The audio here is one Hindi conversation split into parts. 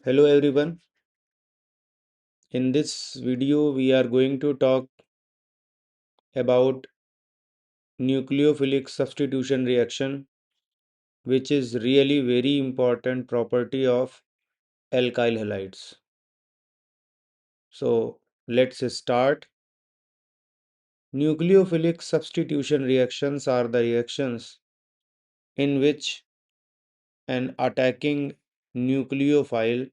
Hello everyone. In this video we are going to talk about nucleophilic substitution reaction, which is really very important property of alkyl halides. So let's start. Nucleophilic substitution reactions are the reactions in which an attacking nucleophile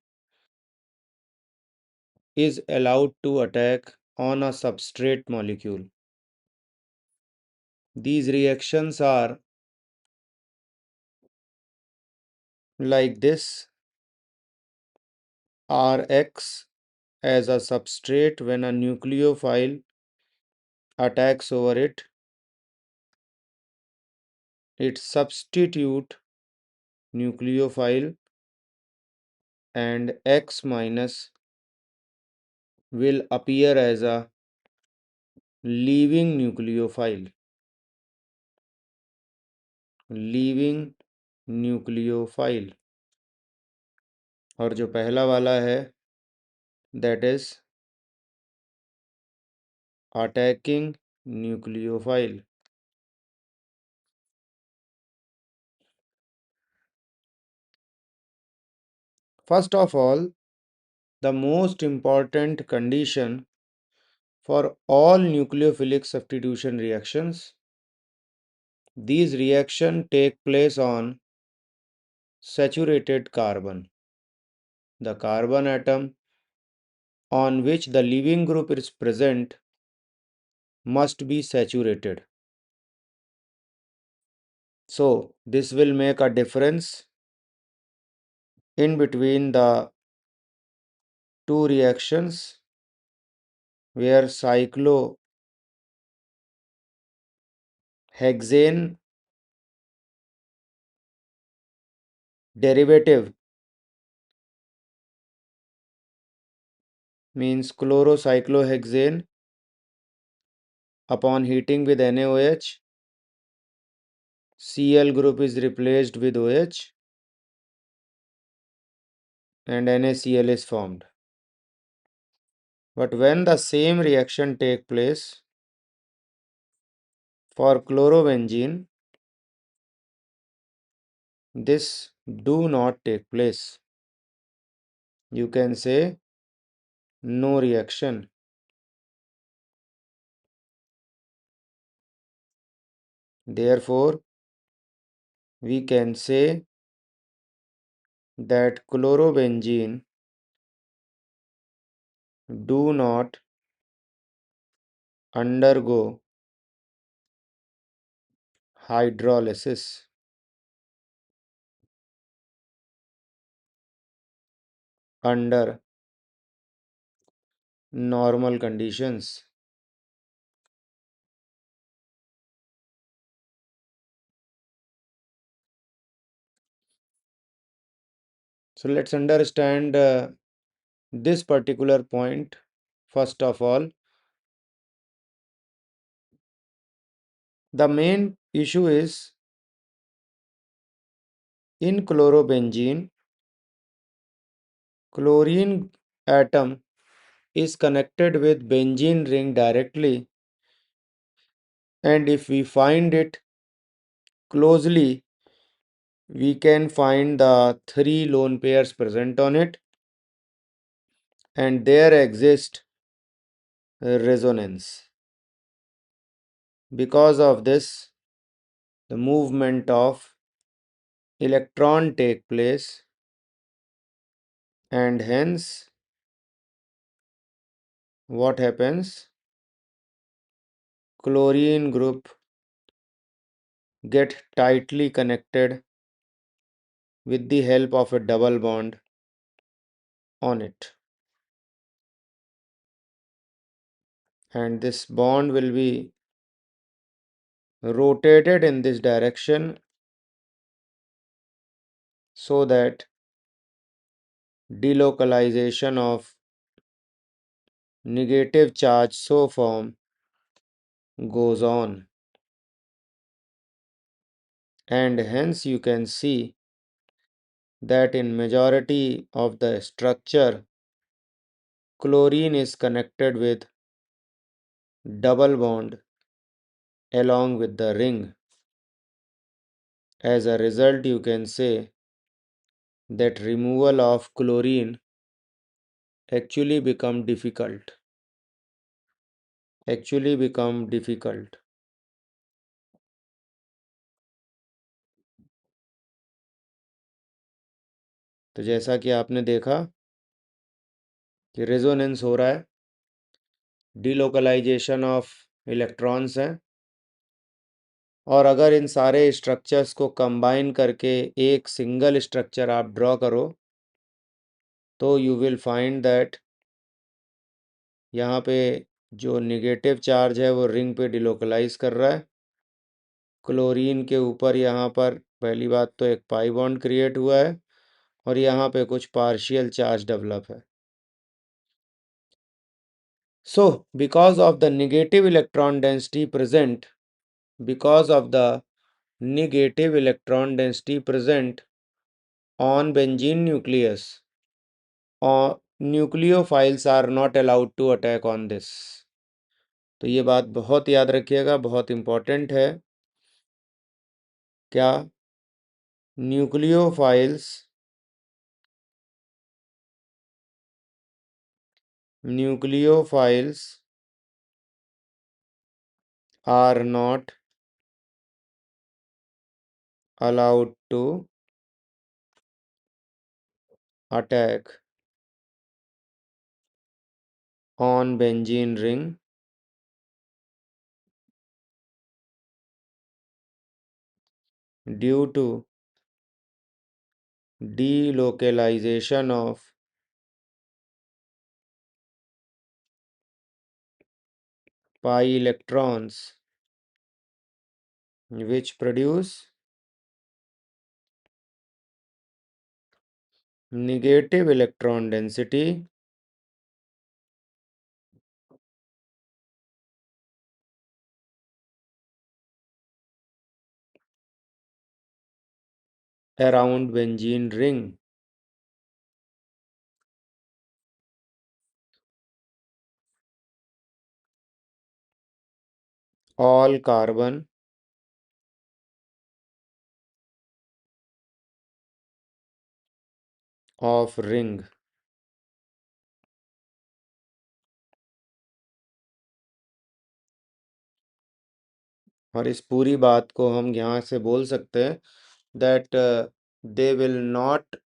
is allowed to attack on a substrate molecule. These reactions are like this: Rx as a substrate. When a nucleophile attacks over it, its substitute nucleophile and X minus will appear as a leaving nucleophile. Leaving nucleophile. और जो पहला वाला है that is attacking nucleophile. First of all, the most important condition for all nucleophilic substitution reactions, these reactions take place on saturated carbon. The carbon atom on which the leaving group is present must be saturated. So this will make a difference in between the two reactions where cyclohexane derivative means chlorocyclohexane upon heating with NaOH, Cl group is replaced with OH and NaCl is formed. But when the same reaction take place for chlorobenzene, this do not take place. You can say no reaction. Therefore, we can say that chlorobenzene do not undergo hydrolysis under normal conditions. So let's understand this particular point. First of all, the main issue is in chlorobenzene, chlorine atom is connected with benzene ring directly, and if we find it closely, we can find the three lone pairs present on it, and there exists resonance. Because of this, the movement of electron take place, and hence what happens? Chlorine group get tightly connected with the help of a double bond on it, and this bond will be rotated in this direction so that delocalization of negative charge so form goes on, and hence you can see that in majority of the structure chlorine is connected with double bond along with the ring. As a result, you can say that removal of chlorine actually become difficult. तो जैसा कि आपने देखा कि रेजोनेंस हो रहा है, डिलोकलाइजेशन ऑफ इलेक्ट्रॉन्स है, और अगर इन सारे स्ट्रक्चर्स को कंबाइन करके एक सिंगल स्ट्रक्चर आप ड्रॉ करो तो यू विल फाइंड दैट यहाँ पे जो निगेटिव चार्ज है वो रिंग पे डिलोकलाइज कर रहा है। क्लोरीन के ऊपर यहाँ पर पहली बात तो एक पाई बॉन्ड क्रिएट हुआ है और यहाँ पे कुछ पार्शियल चार्ज डेवलप है। So, because of the negative electron density present, because of the negative electron density present on benzene nucleus, or nucleophiles are not allowed to attack on this. तो ये बात बहुत याद रखिएगा, बहुत इम्पोर्टेंट है। क्या nucleophiles nucleophiles are not allowed to attack on benzene ring due to delocalization of pi electrons which produce negative electron density around benzene ring. All carbon of ring और इस पूरी बात को हम यहाँ से बोल सकते हैं that they will not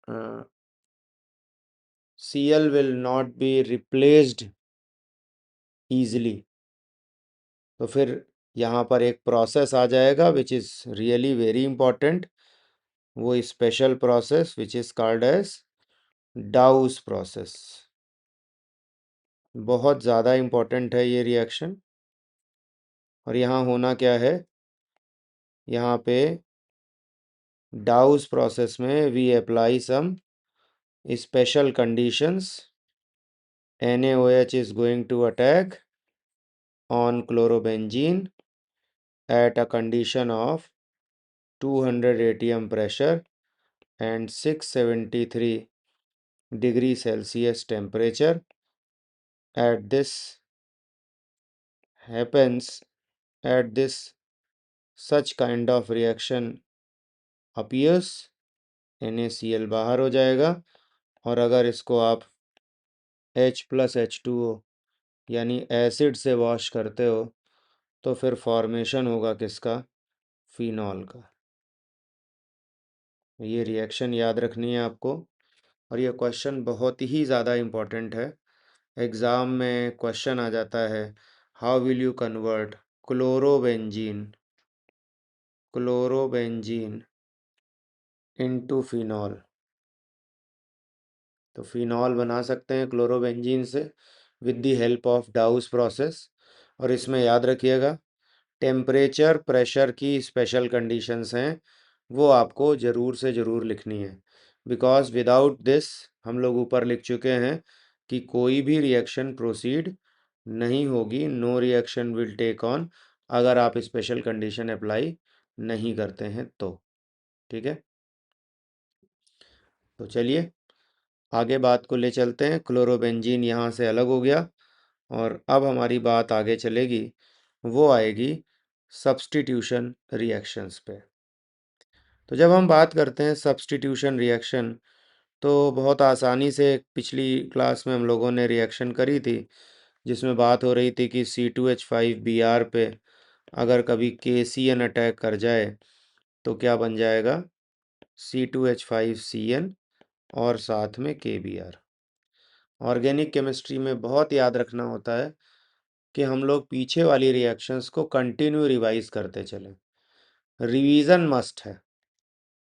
Cl will not be replaced easily। तो फिर यहाँ पर एक प्रोसेस आ जाएगा which is really very important, वो special process which is called as Downs process. बहुत ज़्यादा इंपॉर्टेंट है ये रिएक्शन। और यहाँ होना क्या है, यहाँ पे डाउस प्रोसेस में we apply some special conditions। NaOH is going to attack on chlorobenzene at a condition of 200 atm pressure and 673 degree Celsius temperature। At this happens, at this such kind of reaction appears, NaCl बाहर हो जाएगा। और अगर इसको आप H+H2O यानी एसिड से वॉश करते हो तो फिर फॉर्मेशन होगा किसका, फिनॉल का। ये रिएक्शन याद रखनी है आपको और ये क्वेश्चन बहुत ही ज़्यादा इम्पोर्टेंट है। एग्ज़ाम में क्वेश्चन आ जाता है, how will you convert chlorobenzene chlorobenzene into phenol. तो फिनॉल बना सकते हैं क्लोरोबेंजीन से with the help of डाउस process. और इसमें याद रखिएगा टेम्परेचर प्रेशर की स्पेशल कंडीशंस हैं, वो आपको ज़रूर से ज़रूर लिखनी है, बिकॉज विदाउट दिस हम लोग ऊपर लिख चुके हैं कि कोई भी रिएक्शन प्रोसीड नहीं होगी, no reaction will take on, अगर आप स्पेशल कंडीशन अप्लाई नहीं करते हैं तो। ठीक है। तो चलिए आगे बात को ले चलते हैं। क्लोरोबेंजीन यहाँ से अलग हो गया और अब हमारी बात आगे चलेगी, वो आएगी सब्स्टिट्यूशन रिएक्शंस पे। तो जब हम बात करते हैं सब्स्टिट्यूशन रिएक्शन, तो बहुत आसानी से पिछली क्लास में हम लोगों ने रिएक्शन करी थी, जिसमें बात हो रही थी कि C2H5Br पे अगर कभी KCN अटैक कर जाए तो क्या बन जाएगा, C2H5CN और साथ में KBr। ऑर्गेनिक केमिस्ट्री में बहुत याद रखना होता है कि हम लोग पीछे वाली रिएक्शंस को कंटिन्यू रिवाइज करते चलें। रिवीजन मस्ट है,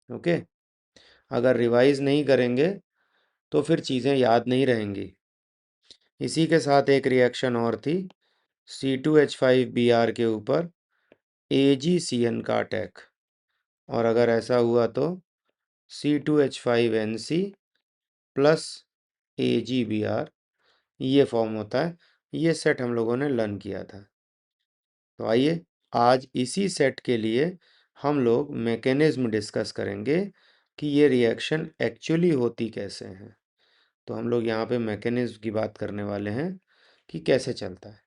ओके। अगर रिवाइज नहीं करेंगे तो फिर चीज़ें याद नहीं रहेंगी। इसी के साथ एक रिएक्शन और थी, C2H5Br के ऊपर AgCN का अटैक, और अगर ऐसा हुआ तो C2H5NC प्लस AgBr ये फॉर्म होता है। ये सेट हम लोगों ने लर्न किया था। तो आइए आज इसी सेट के लिए हम लोग मैकेनिज्म डिस्कस करेंगे कि ये रिएक्शन एक्चुअली होती कैसे हैं। तो हम लोग यहाँ पे मैकेनिज्म की बात करने वाले हैं कि कैसे चलता है।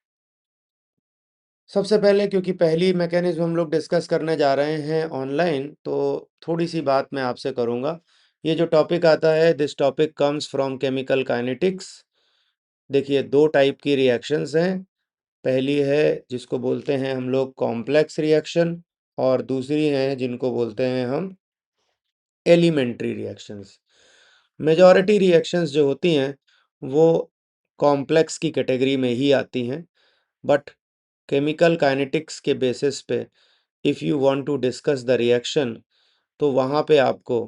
सबसे पहले, क्योंकि पहली मैकेनिज्म हम लोग डिस्कस करने जा रहे हैं ऑनलाइन, तो थोड़ी सी बात मैं आपसे करूँगा। ये जो टॉपिक आता है, this topic comes from chemical kinetics. देखिए दो टाइप की रिएक्शंस हैं। पहली है जिसको बोलते हैं हम लोग कॉम्प्लेक्स रिएक्शन, और दूसरी है जिनको बोलते हैं हम एलिमेंट्री रिएक्शंस। मेजॉरिटी रिएक्शंस जो होती हैं वो कॉम्प्लेक्स की कैटेगरी में ही आती हैं, बट केमिकल काइनेटिक्स के बेसिस पे if you want to discuss the reaction, तो वहाँ पे आपको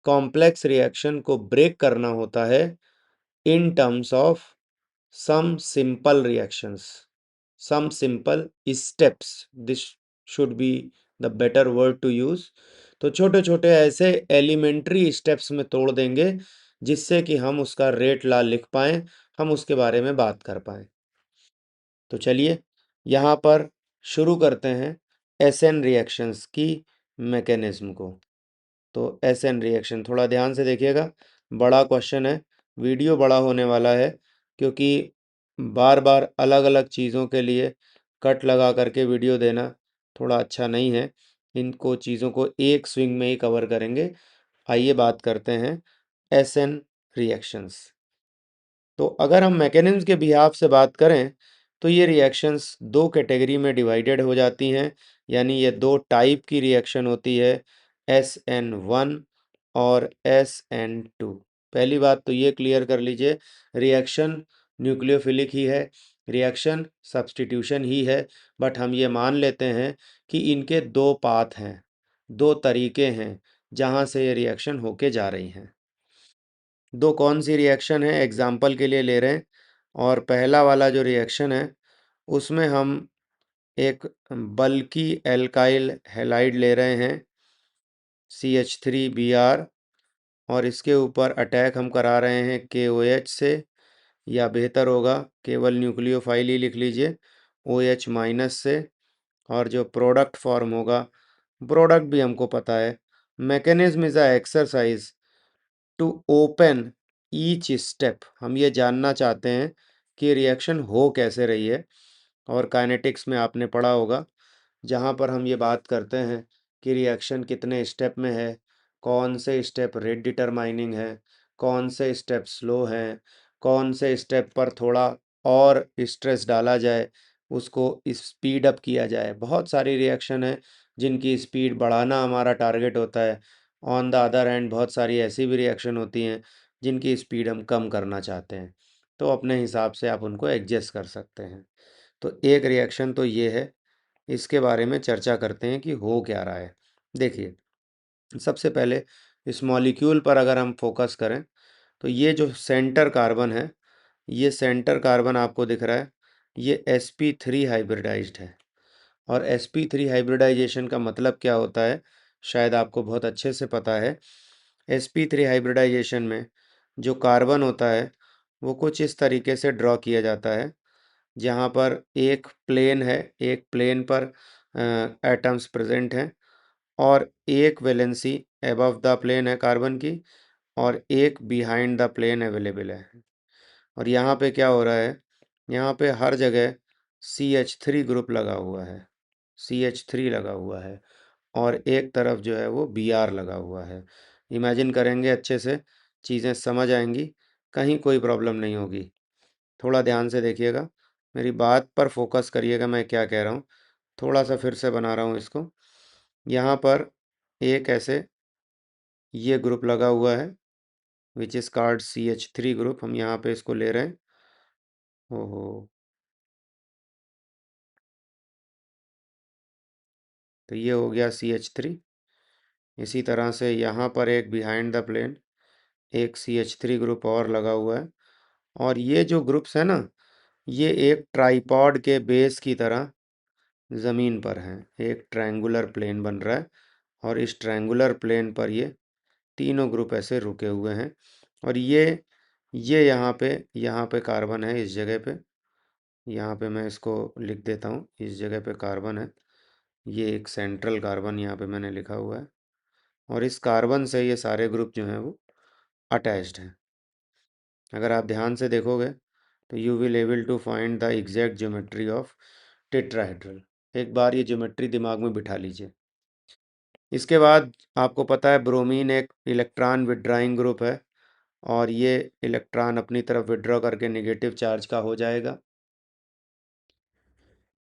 कॉम्प्लेक्स रिएक्शन को ब्रेक करना होता है in terms of some simple reactions, some simple steps. This should be the better word to use. तो छोटे छोटे ऐसे एलिमेंट्री स्टेप्स में तोड़ देंगे जिससे कि हम उसका रेट ला लिख पाएँ, हम उसके बारे में बात कर पाएँ। तो चलिए यहाँ पर शुरू करते हैं एसएन रिएक्शंस की मैकेनिज्म को। तो एसएन रिएक्शन थोड़ा ध्यान से देखिएगा, बड़ा क्वेश्चन है, वीडियो बड़ा होने वाला है, क्योंकि बार बार अलग अलग चीज़ों के लिए कट लगा करके वीडियो देना थोड़ा अच्छा नहीं है। इनको चीज़ों को एक स्विंग में ही कवर करेंगे। आइए बात करते हैं एसएन रिएक्शंस। तो अगर हम मैकेनिज्म के बिहाफ से बात करें तो ये रिएक्शंस दो कैटेगरी में डिवाइडेड हो जाती हैं, यानी ये दो टाइप की रिएक्शन होती है, SN1 और SN2। पहली बात तो ये क्लियर कर लीजिए, रिएक्शन न्यूक्लियोफिलिक ही है, रिएक्शन सब्स्टिट्यूशन ही है, बट हम ये मान लेते हैं कि इनके दो पाथ हैं, दो तरीके हैं जहाँ से ये रिएक्शन होके जा रही हैं। दो कौन सी रिएक्शन है एग्जाम्पल के लिए ले रहे हैं, और पहला वाला जो रिएक्शन है उसमें हम एक बल्कि एल्काइल हैलाइड ले रहे हैं CH3Br, और इसके ऊपर अटैक हम करा रहे हैं KOH से, या बेहतर होगा केवल न्यूक्लियोफाइल ही लिख लीजिए OH माइनस से। और जो प्रोडक्ट फॉर्म होगा, प्रोडक्ट भी हमको पता है, mechanism is a exercise to open each step. हम ये जानना चाहते हैं कि रिएक्शन हो कैसे रही है। और काइनेटिक्स में आपने पढ़ा होगा, जहाँ पर हम ये बात करते हैं कि रिएक्शन कितने स्टेप में है, कौन से स्टेप रेट डिटरमाइनिंग है, कौन से स्टेप स्लो हैं, कौन से स्टेप पर थोड़ा और स्ट्रेस डाला जाए, उसको स्पीड अप किया जाए। बहुत सारी रिएक्शन है जिनकी स्पीड बढ़ाना हमारा टारगेट होता है। ऑन द अदर हैंड बहुत सारी ऐसी भी रिएक्शन होती हैं जिनकी स्पीड हम कम करना चाहते हैं, तो अपने हिसाब से आप उनको एडजस्ट कर सकते हैं। तो एक रिएक्शन तो ये है, इसके बारे में चर्चा करते हैं कि हो क्या रहा है। देखिए सबसे पहले इस मॉलिक्यूल पर अगर हम फोकस करें, तो ये जो सेंटर कार्बन है, ये सेंटर कार्बन आपको दिख रहा है, ये sp3 हाइब्रिडाइज्ड है। और sp3 हाइब्रिडाइजेशन का मतलब क्या होता है, शायद आपको बहुत अच्छे से पता है। sp3 हाइब्रिडाइजेशन में जो कार्बन होता है वो कुछ इस तरीके से ड्रॉ किया जाता है, जहाँ पर एक प्लेन है, एक प्लेन पर एटम्स प्रेजेंट हैं, और एक वैलेंसी एबव द प्लेन है कार्बन की, और एक बिहाइंड द प्लेन अवेलेबल है। और यहाँ पे क्या हो रहा है, यहाँ पे हर जगह CH3 ग्रुप लगा हुआ है, CH3 लगा हुआ है, और एक तरफ जो है वो Br लगा हुआ है। इमेजिन करेंगे अच्छे से, चीज़ें समझ आएंगी, कहीं कोई प्रॉब्लम नहीं होगी। थोड़ा ध्यान से देखिएगा, मेरी बात पर फोकस करिएगा, मैं क्या कह रहा हूँ। थोड़ा सा फिर से बना रहा हूँ इसको। यहाँ पर एक ऐसे ये ग्रुप लगा हुआ है, which is card CH3 group. हम यहाँ पे इसको ले रहे हैं। ओहो, तो ये हो गया CH3। इसी तरह से यहाँ पर एक बिहाइंड द प्लेन एक CH3 ग्रुप और लगा हुआ है। और ये जो ग्रुप्स है ना, ये एक ट्राइपॉड के बेस की तरह ज़मीन पर हैं। एक ट्रायंगुलर प्लेन बन रहा है, और इस ट्रायंगुलर प्लेन पर ये तीनों ग्रुप ऐसे रुके हुए हैं। और ये यहाँ पे कार्बन है, इस जगह पे। यहाँ पे मैं इसको लिख देता हूँ, इस जगह पे कार्बन है। ये एक सेंट्रल कार्बन यहाँ पे मैंने लिखा हुआ है, और इस कार्बन से ये सारे ग्रुप जो हैं वो अटैच्ड हैं। अगर आप ध्यान से देखोगे तो you will able to find the exact geometry of tetrahedral. एक बार ये ज्योमेट्री दिमाग में बिठा लीजिए। इसके बाद आपको पता है ब्रोमीन एक इलेक्ट्रॉन विड्राइंग ग्रुप है, और ये इलेक्ट्रॉन अपनी तरफ विड्रॉ करके नेगेटिव चार्ज का हो जाएगा।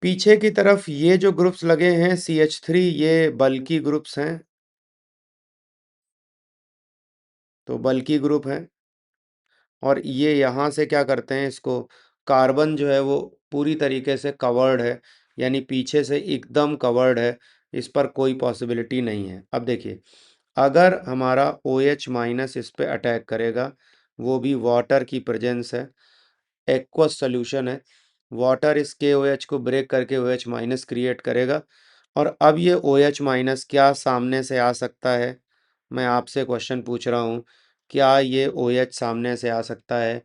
पीछे की तरफ ये जो ग्रुप्स लगे हैं CH3, ये बल्की ग्रुप्स हैं, तो बल्की ग्रुप हैं। और ये यहाँ से क्या करते हैं, इसको कार्बन जो है वो पूरी तरीके से कवर्ड है, यानी पीछे से एकदम कवर्ड है, इस पर कोई पॉसिबिलिटी नहीं है। अब देखिए, अगर हमारा OH माइनस इस पे अटैक करेगा, वो भी वाटर की प्रेजेंस है, एक्वस सोल्यूशन है, वाटर इस KOH को ब्रेक करके OH माइनस क्रिएट करेगा। और अब ये OH माइनस क्या सामने से आ सकता है? मैं आपसे क्वेश्चन पूछ रहा हूँ, क्या ये OH सामने से आ सकता है?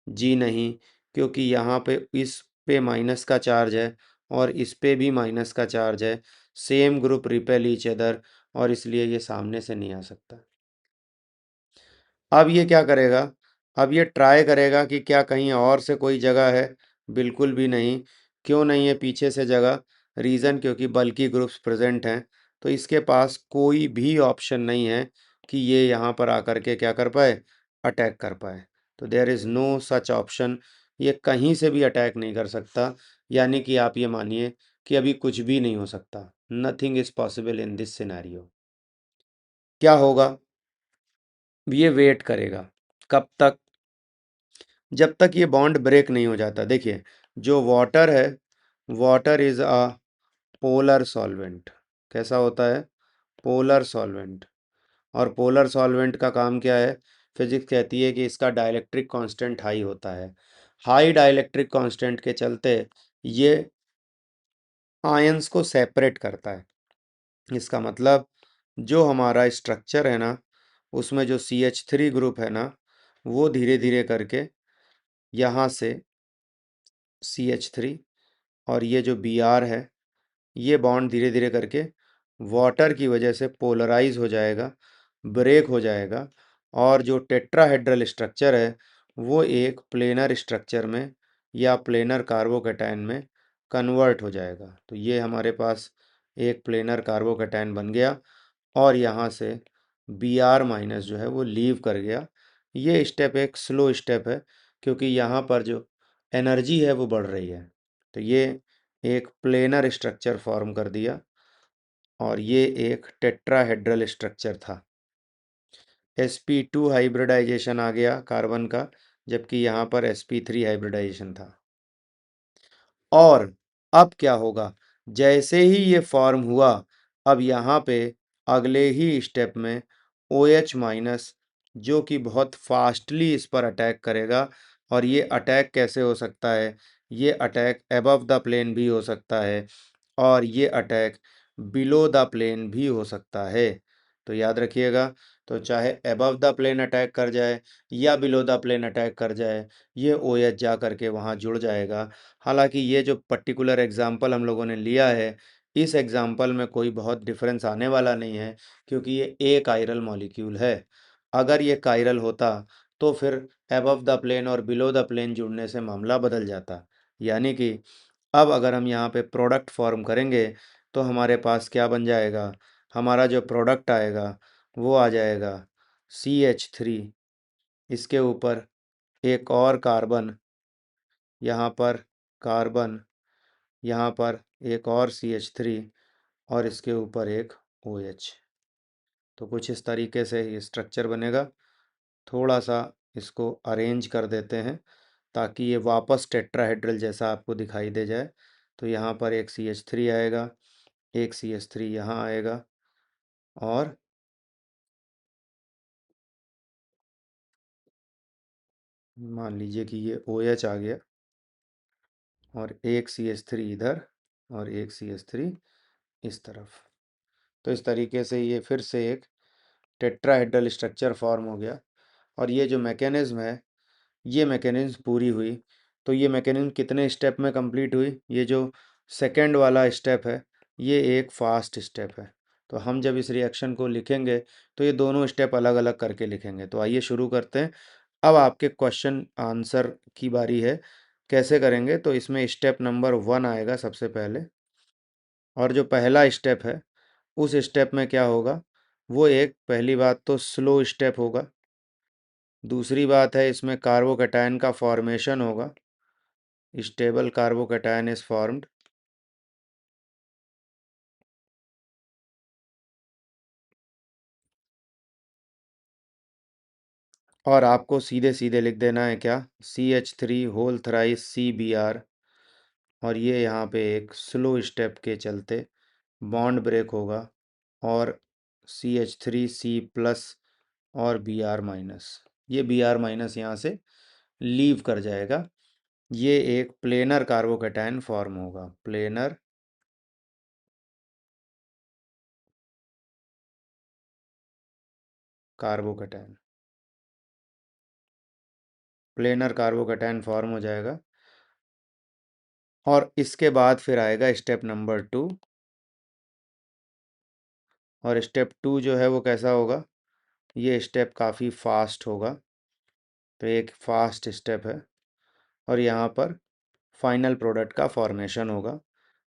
जी नहीं, क्योंकि यहाँ पे इस पे माइनस का चार्ज है, और इस पे भी माइनस का चार्ज है। Same group repel each other, और इसलिए ये सामने से नहीं आ सकता। अब ये क्या करेगा, अब ये ट्राई करेगा कि क्या कहीं और से कोई जगह है। बिल्कुल भी नहीं। क्यों नहीं है पीछे से जगह? रीज़न, क्योंकि बल्कि ग्रुप्स प्रेजेंट हैं, तो इसके पास कोई भी ऑप्शन नहीं है कि ये यहाँ पर आकर के क्या कर पाए, अटैक कर पाए। तो there is no such option. ये कहीं से भी अटैक नहीं कर सकता, यानी कि आप ये मानिए कि अभी कुछ भी नहीं हो सकता। Nothing is possible in this scenario. क्या होगा? ये वेट करेगा। कब तक? जब तक ये बॉन्ड ब्रेक नहीं हो जाता। देखिए, जो वाटर है, water is a polar solvent. कैसा होता है? Polar solvent. और पोलर सॉल्वेंट का काम क्या है? फिजिक्स कहती है कि इसका डाइलेक्ट्रिक कांस्टेंट हाई होता है। हाई डाइलेक्ट्रिक कांस्टेंट के चलते ये आयंस को सेपरेट करता है। इसका मतलब जो हमारा स्ट्रक्चर है ना, उसमें जो CH3 ग्रुप है ना, वो धीरे धीरे करके यहाँ से CH3, और ये जो Br है, ये बॉन्ड धीरे धीरे करके वाटर की वजह से पोलराइज हो जाएगा, ब्रेक हो जाएगा, और जो टेट्राहेड्रल स्ट्रक्चर है वो एक प्लेनर स्ट्रक्चर में या प्लेनर कार्बोकैटायन में कन्वर्ट हो जाएगा। तो ये हमारे पास एक प्लेनर कार्बोकैटायन बन गया, और यहाँ से Br माइनस जो है वो लीव कर गया। ये स्टेप एक स्लो स्टेप है, क्योंकि यहाँ पर जो एनर्जी है वो बढ़ रही है। तो ये एक प्लेनर स्ट्रक्चर फॉर्म कर दिया, और ये एक टेट्राहेड्रल स्ट्रक्चर था। sp2 हाइब्रिडाइजेशन आ गया कार्बन का, जबकि यहाँ पर sp3 हाइब्रिडाइजेशन था। और अब क्या होगा? जैसे ही ये फॉर्म हुआ, अब यहाँ पे अगले ही स्टेप में OH माइनस, जो कि बहुत फास्टली इस पर अटैक करेगा। और ये अटैक कैसे हो सकता है? ये अटैक एबव द प्लेन भी हो सकता है, और ये अटैक बिलो द प्लेन भी हो सकता है। तो याद रखिएगा, तो चाहे एबव द प्लेन अटैक कर जाए या बिलो द प्लेन अटैक कर जाए, ये OH जा करके वहाँ जुड़ जाएगा। हालांकि ये जो पर्टिकुलर एग्जाम्पल हम लोगों ने लिया है, इस एग्जाम्पल में कोई बहुत डिफरेंस आने वाला नहीं है, क्योंकि ये एक आयरल मॉलिक्यूल है। अगर ये कायरल होता तो फिर अबव द प्लेन और बिलो द प्लेन जुड़ने से मामला बदल जाता। यानी कि अब अगर हम यहाँ पे प्रोडक्ट फॉर्म करेंगे तो हमारे पास क्या बन जाएगा, हमारा जो प्रोडक्ट आएगा वो आ जाएगा CH3, इसके ऊपर एक और कार्बन, यहाँ पर कार्बन, यहाँ पर एक और CH3 और इसके ऊपर एक OH। तो कुछ इस तरीके से ये स्ट्रक्चर बनेगा। थोड़ा सा इसको अरेंज कर देते हैं ताकि ये वापस टेट्राहेड्रल जैसा आपको दिखाई दे जाए। तो यहाँ पर एक CH3 आएगा, एक CH3 यहाँ आएगा और मान लीजिए कि ये OH आ गया और एक CH3 इधर और एक CH3 इस तरफ। तो इस तरीके से ये फिर से एक टेट्राहेड्रल स्ट्रक्चर फॉर्म हो गया। और ये जो मैकेनिज़्म है, ये मैकेनिज़्म पूरी हुई। तो ये मैकेनिज़्म कितने स्टेप में कंप्लीट हुई? ये जो सेकंड वाला स्टेप है, ये एक फास्ट स्टेप है। तो हम जब इस रिएक्शन को लिखेंगे तो ये दोनों स्टेप अलग अलग करके लिखेंगे। तो आइए शुरू करते हैं। अब आपके क्वेश्चन आंसर की बारी है। कैसे करेंगे? तो इसमें स्टेप नंबर 1 आएगा सबसे पहले, और जो पहला स्टेप है उस स्टेप में क्या होगा, वो एक पहली बात तो स्लो स्टेप होगा। दूसरी बात है इसमें कार्बोकैटायन का फॉर्मेशन होगा, स्टेबल कार्बोकैटायन इज फॉर्म्ड। और आपको सीधे सीधे लिख देना है क्या, CH3 होल थ्राइस CBr। और ये यहाँ पे एक स्लो स्टेप के चलते बॉन्ड ब्रेक होगा और CH3C+ और Br-, ये Br- यहाँ से लीव कर जाएगा। ये एक प्लेनर कार्बोकैटायन फॉर्म होगा, planar carbocation, planar carbocation form हो जाएगा। और इसके बाद फिर आएगा स्टेप नंबर 2। और स्टेप 2 जो है वो कैसा होगा, ये स्टेप काफ़ी फास्ट होगा। तो एक फास्ट स्टेप है और यहाँ पर फाइनल प्रोडक्ट का फॉर्मेशन होगा।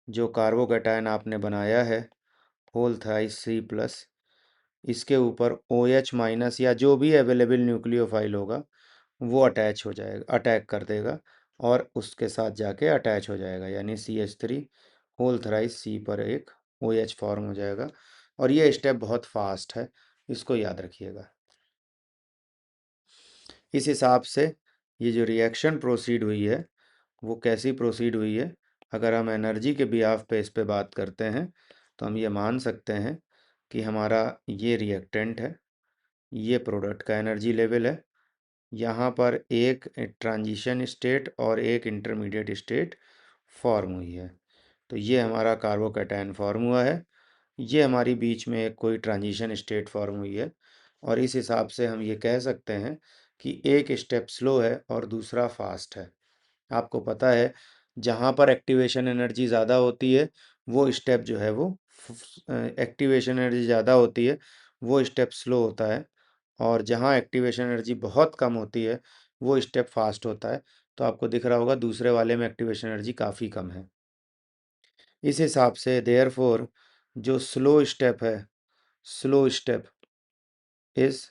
जो कार्बोकैटायन आपने बनाया है होल थ्राइस C+, इसके ऊपर OH- या जो भी अवेलेबल न्यूक्लियोफाइल होगा वो अटैच हो जाएगा, अटैक कर देगा और उसके साथ जाके अटैच हो जाएगा। यानी CH3 होल थ्राइस C पर एक OH फॉर्म हो जाएगा। और ये स्टेप बहुत फास्ट है, इसको याद रखिएगा। इस हिसाब से ये जो रिएक्शन प्रोसीड हुई है वो कैसी प्रोसीड हुई है, अगर हम एनर्जी के बिहाफ पे इस पे बात करते हैं तो हम ये मान सकते हैं कि हमारा ये रिएक्टेंट है, ये प्रोडक्ट का एनर्जी लेवल है। यहाँ पर एक ट्रांजिशन स्टेट और एक इंटरमीडिएट स्टेट फॉर्म हुई है। तो ये हमारा कार्बोकैटायन फॉर्म हुआ है, ये हमारी बीच में एक कोई ट्रांजिशन स्टेट फॉर्म हुई है। और इस हिसाब से हम ये कह सकते हैं कि एक स्टेप स्लो है और दूसरा फास्ट है। आपको पता है जहाँ पर एक्टिवेशन एनर्जी ज़्यादा होती है वो स्टेप जो है वो एक्टिवेशन एनर्जी ज़्यादा होती है वो स्टेप स्लो होता है, और जहाँ एक्टिवेशन एनर्जी बहुत कम होती है वो स्टेप फास्ट होता है। तो आपको दिख रहा होगा दूसरे वाले में एक्टिवेशन एनर्जी काफ़ी कम है। इस हिसाब से देयरफॉर जो स्लो स्टेप है, slow step is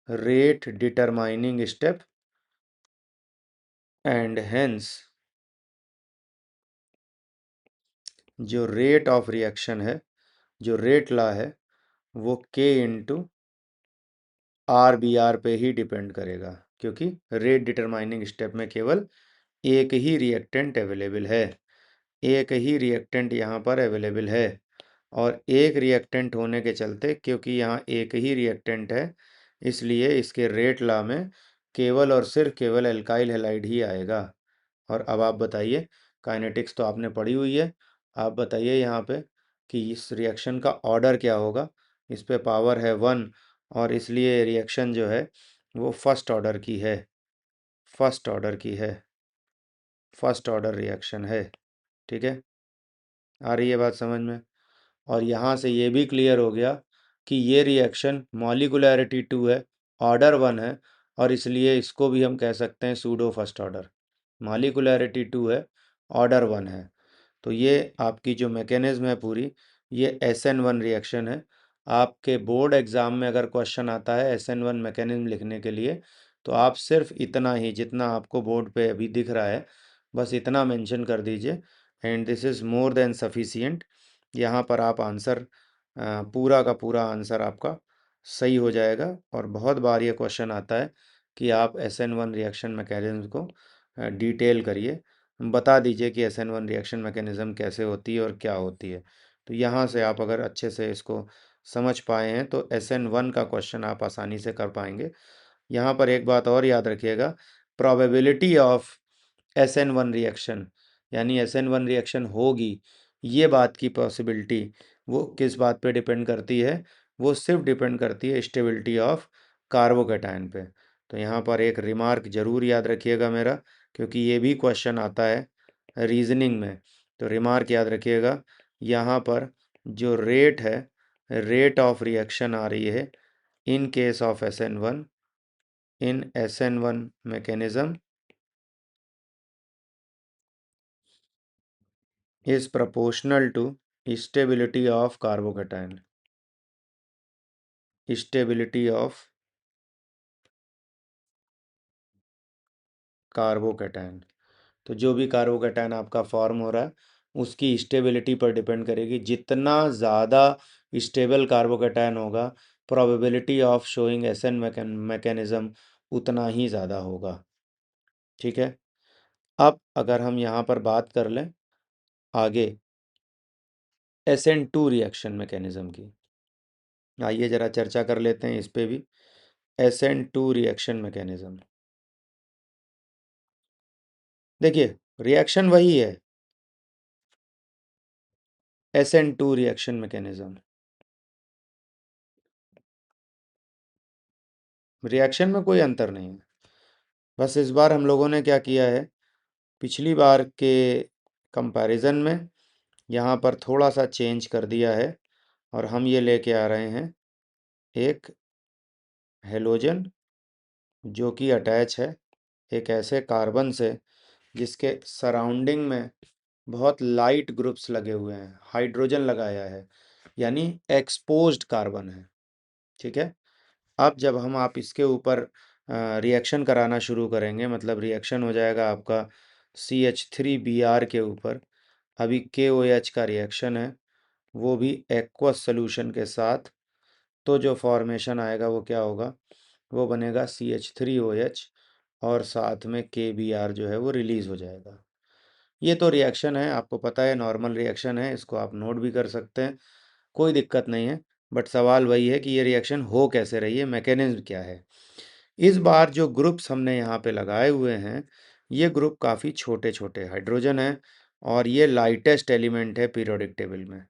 rate determining step and hence जो रेट ऑफ रिएक्शन है, जो रेट ला है वो K × RBr पे ही डिपेंड करेगा, क्योंकि रेट डिटरमाइनिंग स्टेप में केवल एक ही रिएक्टेंट अवेलेबल है, एक ही रिएक्टेंट यहाँ पर अवेलेबल है। और एक रिएक्टेंट होने के चलते, क्योंकि यहाँ एक ही रिएक्टेंट है, इसलिए इसके रेट ला में केवल और सिर्फ केवल एल्काइल हैलाइड ही आएगा। और अब आप बताइए, काइनेटिक्स तो आपने पढ़ी हुई है, आप बताइए यहाँ पे कि इस रिएक्शन का ऑर्डर क्या होगा। इस पे पावर है 1 और इसलिए रिएक्शन जो है वो फर्स्ट ऑर्डर की है, फर्स्ट ऑर्डर की है, फर्स्ट ऑर्डर रिएक्शन है। ठीक है, आ रही है बात समझ में? और यहाँ से ये भी क्लियर हो गया कि ये रिएक्शन मॉलिकुलैरिटी 2 है, ऑर्डर 1 है, और इसलिए इसको भी हम कह सकते हैं सूडो फर्स्ट ऑर्डर। मॉलिकुलैरिटी 2 है, ऑर्डर 1 है। तो ये आपकी जो मैकेनिज्म है पूरी, ये SN1 रिएक्शन है। आपके बोर्ड एग्ज़ाम में अगर क्वेश्चन आता है SN1 मैकेनिज्म लिखने के लिए, तो आप सिर्फ इतना ही, जितना आपको बोर्ड पे अभी दिख रहा है, बस इतना मेंशन कर दीजिए, and this is more than sufficient. यहाँ पर आप आंसर, पूरा का पूरा आंसर आपका सही हो जाएगा। और बहुत बार ये क्वेश्चन आता है कि आप SN1 रिएक्शन मैकेनिज्म को डिटेल करिए, बता दीजिए कि SN1 रिएक्शन मैकेनिज्म कैसे होती है और क्या होती है। तो यहाँ से आप अगर अच्छे से इसको समझ पाए हैं तो SN1 का क्वेश्चन आप आसानी से कर पाएंगे। यहाँ पर एक बात और याद रखिएगा, प्रोबेबिलिटी ऑफ SN1 रिएक्शन, यानी SN1 रिएक्शन होगी, ये बात की पॉसिबिलिटी वो किस बात पे डिपेंड करती है? वो सिर्फ डिपेंड करती है स्टेबिलिटी ऑफ कार्बोकैटायन पे। तो यहाँ पर एक रिमार्क ज़रूर याद रखिएगा मेरा, क्योंकि ये भी क्वेश्चन आता है रीजनिंग में। तो रिमार्क याद रखिएगा, यहाँ पर जो रेट है, रेट ऑफ रिएक्शन आ रही है in case of SN1, in SN1 mechanism is proportional to stability of carbocation, stability of carbocation. तो जो भी कार्बोकैटायन आपका फॉर्म हो रहा है, उसकी स्टेबिलिटी पर डिपेंड करेगी। जितना ज़्यादा स्टेबल कार्बोकैटायन होगा, probability of showing SN mechanism उतना ही ज़्यादा होगा। ठीक है, अब अगर हम यहाँ पर बात कर लें आगे SN2 रिएक्शन मैकेनिज्म की, आइए ज़रा चर्चा कर लेते हैं इस पे भी। SN2 रिएक्शन मैकेनिज्म, देखिए रिएक्शन वही है, SN2 रिएक्शन मैकेनिज्म, रिएक्शन में कोई अंतर नहीं है। बस इस बार हम लोगों ने क्या किया है, पिछली बार के कंपैरिजन में यहाँ पर थोड़ा सा चेंज कर दिया है, और हम ये लेके आ रहे हैं एक हेलोजन जो कि अटैच है एक ऐसे कार्बन से जिसके सराउंडिंग में बहुत लाइट ग्रुप्स लगे हुए हैं, हाइड्रोजन लगाया है, यानी एक्सपोज्ड कार्बन है। ठीक है, अब जब हम आप इसके ऊपर रिएक्शन कराना शुरू करेंगे, मतलब रिएक्शन हो जाएगा आपका CH3Br के ऊपर। अभी KOH का रिएक्शन है, वो भी एक्वस सोल्यूशन के साथ। तो जो फॉर्मेशन आएगा वो क्या होगा, वो बनेगा CH3OH, और साथ में KBr जो है वो रिलीज़ हो जाएगा। ये तो रिएक्शन है, आपको पता है नॉर्मल रिएक्शन है, इसको आप नोट भी कर सकते हैं, कोई दिक्कत नहीं है। बट सवाल वही है कि ये रिएक्शन हो कैसे रही है, मैकेनिज्म क्या है। इस बार जो ग्रुप्स हमने यहाँ पे लगाए हुए हैं, ये ग्रुप काफ़ी छोटे छोटे हाइड्रोजन हैं, और ये लाइटेस्ट एलिमेंट है पीरियोडिक टेबल में।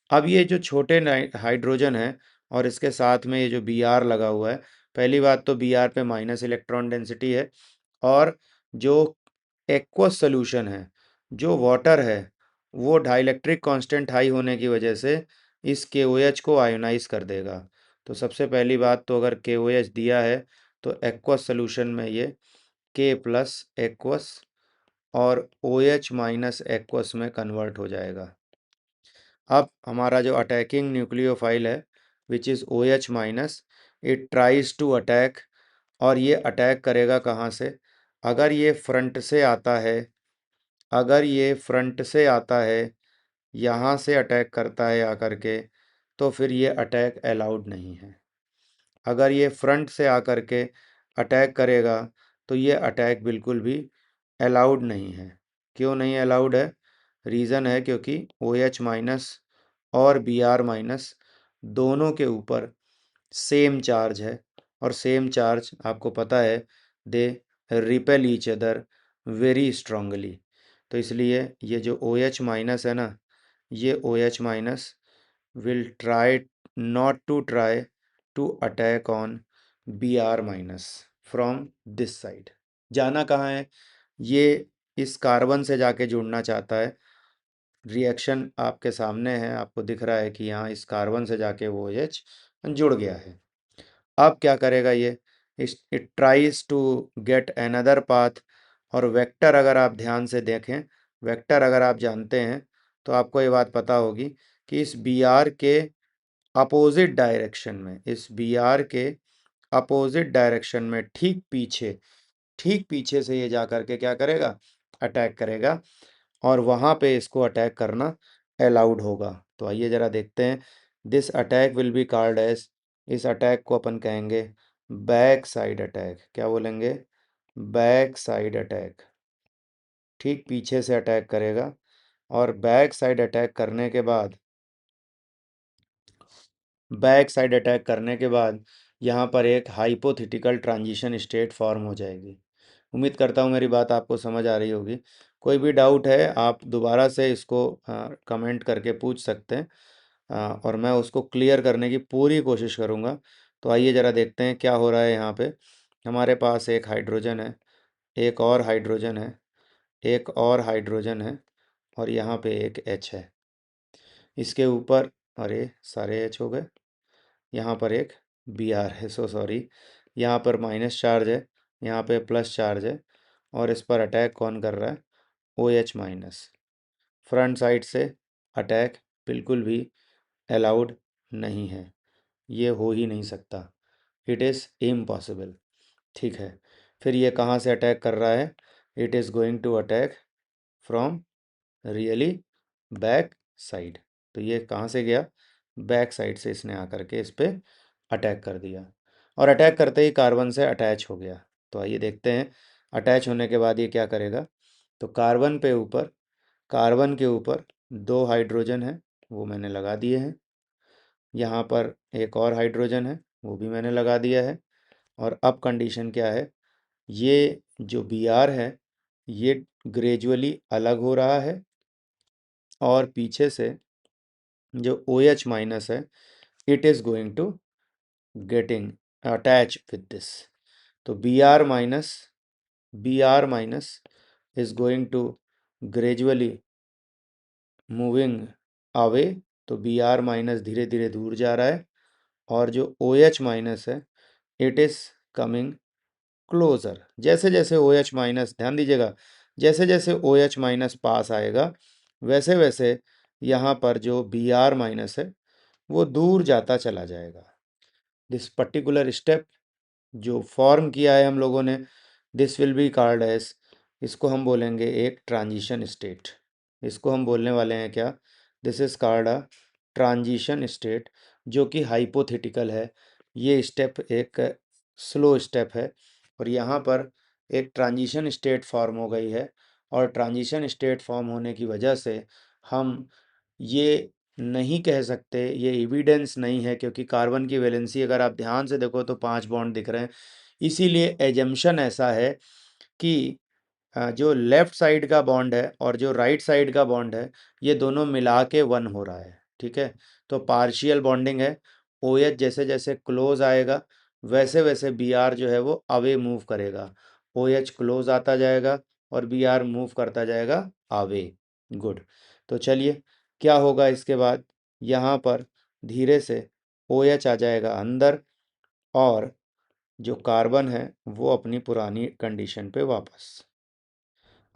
अब ये जो छोटे हाइड्रोजन है और इसके साथ में ये जो Br लगा हुआ है, पहली बात तो Br पे माइनस इलेक्ट्रॉन डेंसिटी है, और जो एक्वस सोल्यूशन है, जो वाटर है, वो डाइलेक्ट्रिक कांस्टेंट हाई होने की वजह से इस KOH को आयोनाइज कर देगा। तो सबसे पहली बात तो अगर KOH दिया है तो एक्वस सोल्यूशन में ये K प्लस एक्वस और OH माइनस एक्वस में कन्वर्ट हो जाएगा। अब हमारा जो अटैकिंग न्यूक्लियोफाइल है which is OH minus, it tries to attack, और ये अटैक करेगा कहाँ से, अगर ये फ्रंट से आता है, अगर ये फ्रंट से आता है, यहाँ से अटैक करता है आकर के, तो फिर ये अटैक अलाउड नहीं है। अगर ये फ्रंट से आकर के अटैक करेगा तो ये अटैक बिल्कुल भी अलाउड नहीं है। क्यों नहीं अलाउड है? रीज़न है क्योंकि OH माइनस और Br माइनस दोनों के ऊपर सेम चार्ज है, और सेम चार्ज आपको पता है they repel each other very strongly. तो इसलिए ये जो OH माइनस है ना, ये OH minus will try not to try to attack on Br minus from this side। जाना कहाँ है, ये इस कार्बन से जाके जुड़ना चाहता है, रिएक्शन आपके सामने है, आपको दिख रहा है कि यहाँ इस कार्बन से जाके वो OH जुड़ गया है। अब क्या करेगा ये, it tries to get another path. और वेक्टर अगर आप ध्यान से देखें, वेक्टर अगर आप जानते हैं तो आपको ये बात पता होगी कि इस बी आर के अपोजिट डायरेक्शन में, इस बी आर के अपोजिट डायरेक्शन में ठीक पीछे से ये जा कर के क्या करेगा, अटैक करेगा, और वहाँ पे इसको अटैक करना अलाउड होगा। तो आइए ज़रा देखते हैं। This attack will be called as, इस अटैक को अपन कहेंगे बैक साइड अटैक। क्या बोलेंगे, बैक साइड अटैक। ठीक पीछे से अटैक करेगा, और बैक साइड अटैक करने के बाद, यहाँ पर एक हाइपोथेटिकल ट्रांजिशन स्टेट फॉर्म हो जाएगी। उम्मीद करता हूँ मेरी बात आपको समझ आ रही होगी। कोई भी डाउट है आप दोबारा से इसको कमेंट करके पूछ सकते हैं, और मैं उसको क्लियर करने की पूरी कोशिश करूँगा। तो आइए ज़रा देखते हैं क्या हो रहा है यहाँ पे। हमारे पास एक हाइड्रोजन है, एक और हाइड्रोजन है, एक और हाइड्रोजन है, और यहाँ पे एक H है। इसके ऊपर, अरे सारे H हो गए, यहाँ पर एक Br है, सो सॉरी। यहाँ पर माइनस चार्ज है, यहाँ पे प्लस चार्ज है, और इस पर अटैक कौन कर रहा है, OH माइनस। फ्रंट साइड से अटैक बिल्कुल भी अलाउड नहीं है, ये हो ही नहीं सकता, इट इज़ इम्पॉसिबल। ठीक है, फिर ये कहाँ से अटैक कर रहा है, it is going to attack from really back side. तो ये कहाँ से गया, बैक साइड से इसने आकर के इस पे अटैक कर दिया, और अटैक करते ही कार्बन से अटैच हो गया। तो आइए देखते हैं अटैच होने के बाद ये क्या करेगा। तो कार्बन के ऊपर दो हाइड्रोजन है, वो मैंने लगा दिए हैं। यहाँ पर एक और हाइड्रोजन है, वो भी मैंने लगा दिया है। और अब कंडीशन क्या है, ये जो Br है ये ग्रेजुअली अलग हो रहा है, और पीछे से जो OH माइनस है it is going to getting attach with this. तो Br minus is going to gradually moving away. तो Br माइनस धीरे धीरे दूर जा रहा है, और जो OH माइनस है इट इज़ कमिंग क्लोज़र। जैसे जैसे OH माइनस, ध्यान दीजिएगा, जैसे जैसे OH माइनस पास आएगा वैसे वैसे यहाँ पर जो Br माइनस है वो दूर जाता चला जाएगा। दिस पर्टिकुलर स्टेप जो फॉर्म किया है हम लोगों ने, this will be called as, इसको हम बोलेंगे एक ट्रांजिशन स्टेट। इसको हम बोलने वाले हैं क्या, this is called a transition state, जो कि हाइपोथेटिकल है। ये स्टेप एक स्लो स्टेप है, और यहाँ पर एक ट्रांजिशन स्टेट फॉर्म हो गई है, और ट्रांजिशन स्टेट फॉर्म होने की वजह से हम ये नहीं कह सकते, ये एविडेंस नहीं है, क्योंकि कार्बन की वैलेंसी अगर आप ध्यान से देखो तो 5 बॉन्ड दिख रहे हैं। इसीलिए एजम्पशन ऐसा है कि जो लेफ्ट साइड का बॉन्ड है और जो राइट साइड का बॉन्ड है ये दोनों मिला के 1 हो रहा है। ठीक है, तो पार्शियल बॉन्डिंग है। OH जैसे जैसे क्लोज आएगा वैसे वैसे Br जो है वो अवे मूव करेगा, OH क्लोज आता जाएगा और Br मूव करता जाएगा अवे। गुड। तो चलिए क्या होगा इसके बाद, यहाँ पर धीरे से OH आ जाएगा अंदर, और जो कार्बन है वो अपनी पुरानी कंडीशन पे वापस।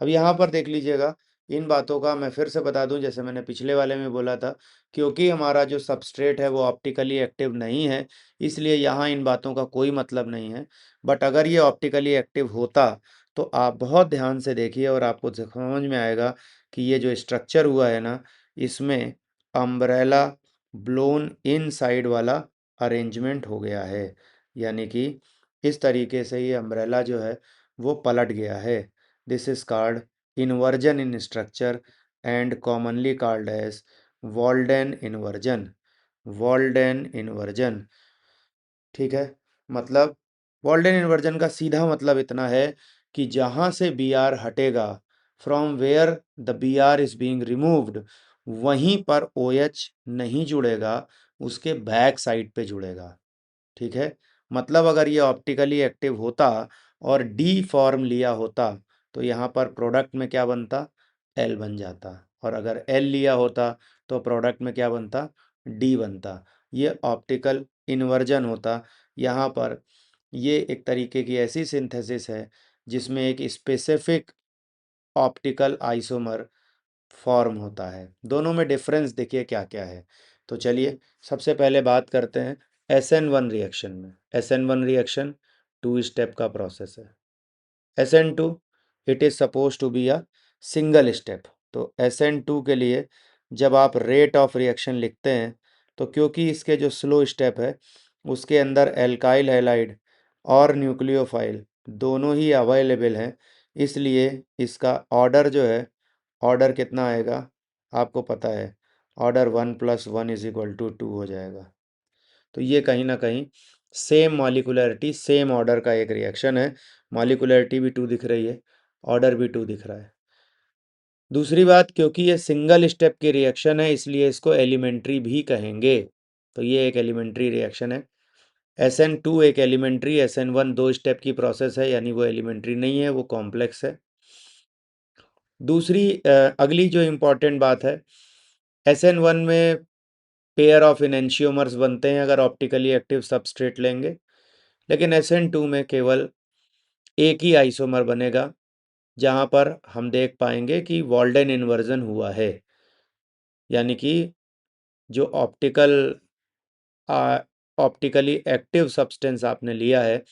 अब यहाँ पर देख लीजिएगा, इन बातों का मैं फिर से बता दूं, जैसे मैंने पिछले वाले में बोला था, क्योंकि हमारा जो सबस्ट्रेट है वो ऑप्टिकली एक्टिव नहीं है, इसलिए यहाँ इन बातों का कोई मतलब नहीं है। बट अगर ये ऑप्टिकली एक्टिव होता तो आप बहुत ध्यान से देखिए और आपको समझ में आएगा कि ये जो स्ट्रक्चर हुआ है ना, इसमें अम्ब्रेला ब्लोन इन साइड वाला अरेंजमेंट हो गया है, यानी कि इस तरीके से ये अम्ब्रेला जो है वो पलट गया है। This is called inversion in structure and commonly called as Walden inversion. Walden inversion, ठीक है। मतलब Walden inversion का सीधा मतलब इतना है कि जहाँ से Br हटेगा, from where the Br is being removed, वहीं पर OH नहीं जुड़ेगा, उसके बैक साइड पे जुड़ेगा। ठीक है, मतलब अगर ये ऑप्टिकली एक्टिव होता और डी फॉर्म लिया होता तो यहाँ पर प्रोडक्ट में क्या बनता, एल बन जाता, और अगर L लिया होता तो प्रोडक्ट में क्या बनता, D बनता। ये ऑप्टिकल इन्वर्जन होता। यहाँ पर ये एक तरीके की ऐसी सिंथेसिस है जिसमें एक स्पेसिफिक ऑप्टिकल आइसोमर फॉर्म होता है। दोनों में डिफरेंस देखिए क्या क्या है। तो चलिए सबसे पहले बात करते हैं SN1 रिएक्शन में। SN1 रिएक्शन 2 स्टेप का प्रोसेस है। SN2 it is suppose to be a single step. तो SN2 के लिए जब आप रेट ऑफ रिएक्शन लिखते हैं तो क्योंकि इसके जो स्लो स्टेप है उसके अंदर एल्काइल हैलाइड और न्यूक्लियोफाइल दोनों ही अवेलेबल हैं, इसलिए इसका ऑर्डर जो है, ऑर्डर कितना आएगा आपको पता है, ऑर्डर 1+1=2 हो जाएगा। तो ये कहीं ना कहीं सेम मॉलिकुलैरिटी सेम ऑर्डर का एक रिएक्शन है। मॉलिकुलैरिटी भी 2 दिख रही है, ऑर्डर भी 2 दिख रहा है। दूसरी बात, क्योंकि ये सिंगल स्टेप की रिएक्शन है इसलिए इसको एलिमेंट्री भी कहेंगे। तो ये एक एलिमेंट्री रिएक्शन है। SN2 एक एलिमेंट्री, SN1 2 स्टेप की प्रोसेस है, यानी वो एलिमेंट्री नहीं है, वो कॉम्प्लेक्स है। दूसरी अगली जो इम्पोर्टेंट बात है, SN1 में पेयर ऑफ इनेंशियोमर्स बनते हैं अगर ऑप्टिकली एक्टिव सबस्ट्रेट लेंगे, लेकिन SN2 में केवल एक ही आइसोमर बनेगा, जहाँ पर हम देख पाएंगे कि वॉल्डेन इन्वर्जन हुआ है, यानी कि जो ऑप्टिकली एक्टिव सब्सटेंस आपने लिया है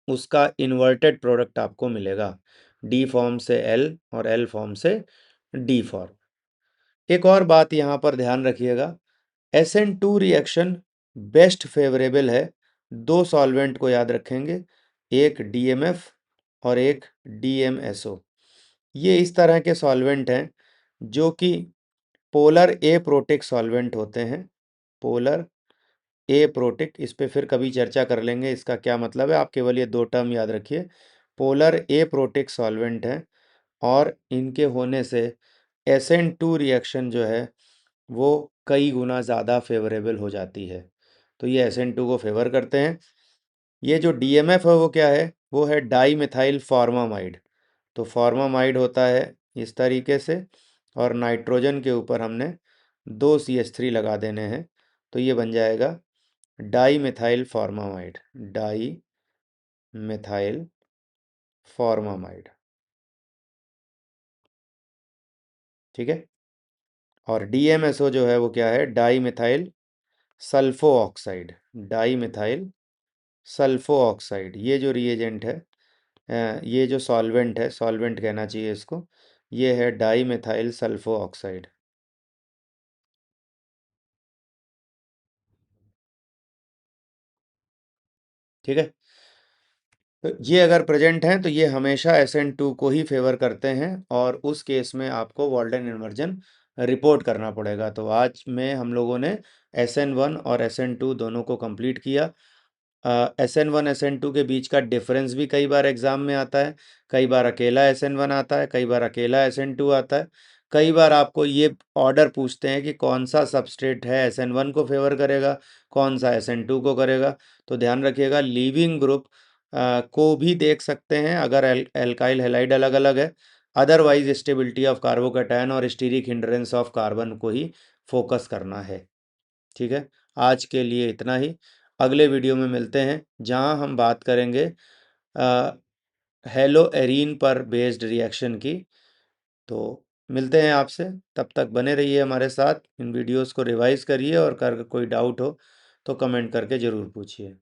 उसका इन्वर्टेड प्रोडक्ट आपको मिलेगा, D फॉर्म से L और L फॉर्म से D फॉर्म। एक और बात यहाँ पर ध्यान रखिएगा, SN2 रिएक्शन बेस्ट फेवरेबल है, 2 सॉल्वेंट को याद रखेंगे, एक DMF और एक DMSO। ये इस तरह के सॉल्वेंट हैं जो कि पोलर एप्रोटिक सॉल्वेंट होते हैं। पोलर एप्रोटिक, इस पे फिर कभी चर्चा कर लेंगे इसका क्या मतलब है, आप केवल ये 2 टर्म याद रखिए। पोलर एप्रोटिक सॉल्वेंट हैं और इनके होने से SN2 रिएक्शन जो है वो कई गुना ज़्यादा फेवरेबल हो जाती है। तो ये SN2 को फेवर करते हैं। ये जो DMF है वो क्या है, वो है डाई मिथाइल फॉर्मामाइड। तो फॉर्मामाइड होता है इस तरीके से और नाइट्रोजन के ऊपर हमने 2 CH3 लगा देने हैं, तो ये बन जाएगा di methyl formamide, di methyl formamide. ठीक है। और DMSO जो है वो क्या है, di methyl sulpho oxide, di methyl sulpho oxide. ये जो रिएजेंट है, ये जो सॉल्वेंट है, सॉल्वेंट कहना चाहिए इसको, ये है डाई मिथाइल सल्फो ऑक्साइड। ठीक है। तो ये अगर प्रेजेंट हैं तो ये हमेशा SN2 को ही फेवर करते हैं और उस केस में आपको वॉल्डेन इन्वर्जन रिपोर्ट करना पड़ेगा। तो आज में हम लोगों ने SN1 और SN2 दोनों को कंप्लीट किया। SN1 SN2 के बीच का डिफरेंस भी कई बार एग्जाम में आता है, कई बार अकेला SN1 आता है, कई बार अकेला SN2 आता है, कई बार आपको ये ऑर्डर पूछते हैं कि कौन सा सबस्ट्रेट है SN1 को फेवर करेगा, कौन सा SN2 को करेगा। तो ध्यान रखिएगा, लीविंग ग्रुप को भी देख सकते हैं अगर एल्काइल हैलाइड अलग अलग है, अदरवाइज स्टेबिलिटी ऑफ कार्बोकैटायन और स्टीरिक हिंड्रेंस ऑफ कार्बन को ही फोकस करना है। ठीक है। आज के लिए इतना ही। अगले वीडियो में मिलते हैं जहां हम बात करेंगे हेलो एरीन पर बेस्ड रिएक्शन की। तो मिलते हैं आपसे, तब तक बने रहिए हमारे साथ, इन वीडियोस को रिवाइज करिए और अगर कोई डाउट हो तो कमेंट करके ज़रूर पूछिए।